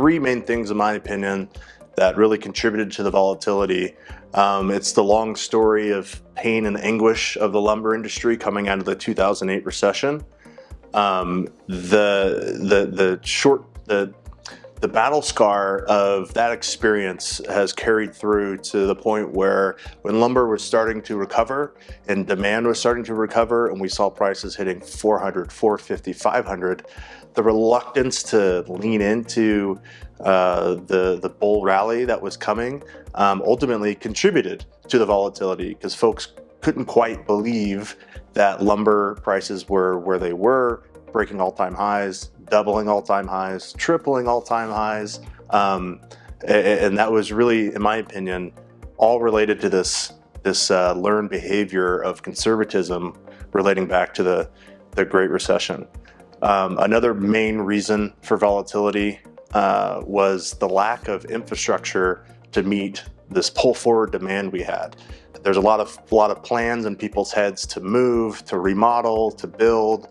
three main things, in my opinion, that really contributed to the volatility. It's the long story of pain and anguish of the lumber industry coming out of the 2008 recession. The battle scar of that experience has carried through to the point where when lumber was starting to recover and demand was starting to recover and we saw prices hitting 400, 450, 500, the reluctance to lean into the bull rally that was coming ultimately contributed to the volatility, because folks couldn't quite believe that lumber prices were where they were, breaking all-time highs, doubling all-time highs, tripling all-time highs. And that was really, in my opinion, all related to this learned behavior of conservatism relating back to the Great Recession. Another main reason for volatility was the lack of infrastructure to meet this pull forward demand we had. There's a lot of plans in people's heads to move, to remodel, to build.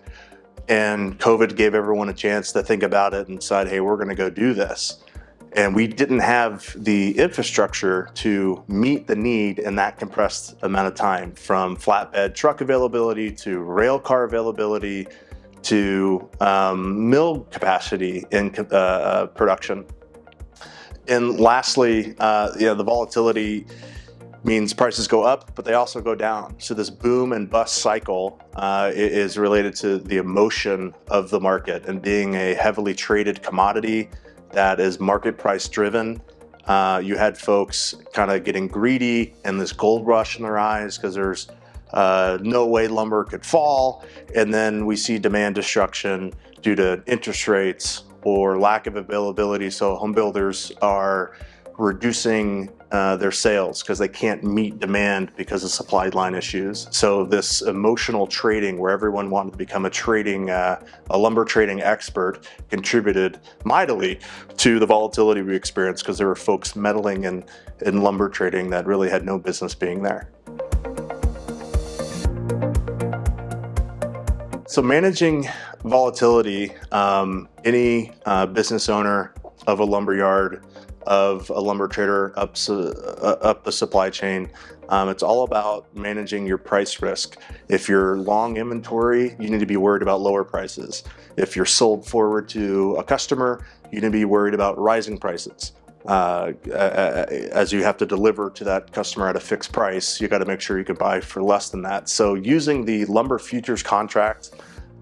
And COVID gave everyone a chance to think about it and decide, hey, we're going to go do this. And we didn't have the infrastructure to meet the need in that compressed amount of time, from flatbed truck availability to rail car availability to mill capacity in production. And lastly, the volatility means prices go up, but they also go down. So this boom and bust cycle is related to the emotion of the market, and being a heavily traded commodity that is market price driven. You had folks kind of getting greedy and this gold rush in their eyes because there's no way lumber could fall. And then we see demand destruction due to interest rates or lack of availability. So home builders are reducing their sales because they can't meet demand because of supply line issues. So this emotional trading, where everyone wanted to become a lumber trading expert, contributed mightily to the volatility we experienced, because there were folks meddling in lumber trading that really had no business being there. So managing volatility, any business owner of a lumber yard, of a lumber trader up the supply chain, it's all about managing your price risk. If you're long inventory, you need to be worried about lower prices. If you're sold forward to a customer, you need to be worried about rising prices. As you have to deliver to that customer at a fixed price, you got to make sure you can buy for less than that. So using the lumber futures contract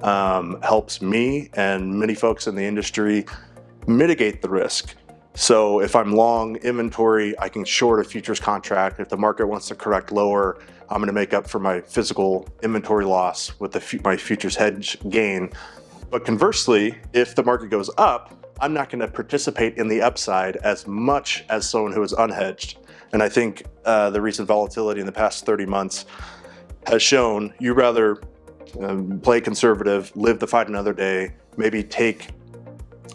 helps me and many folks in the industry mitigate the risk. So if I'm long inventory, I can short a futures contract. If the market wants to correct lower, I'm going to make up for my physical inventory loss with my futures hedge gain. But conversely, if the market goes up, I'm not going to participate in the upside as much as someone who is unhedged. And I think the recent volatility in the past 30 months has shown you rather play conservative, live to fight another day, maybe take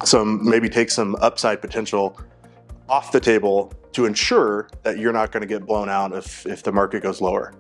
some upside potential off the table to ensure that you're not going to get blown out if the market goes lower.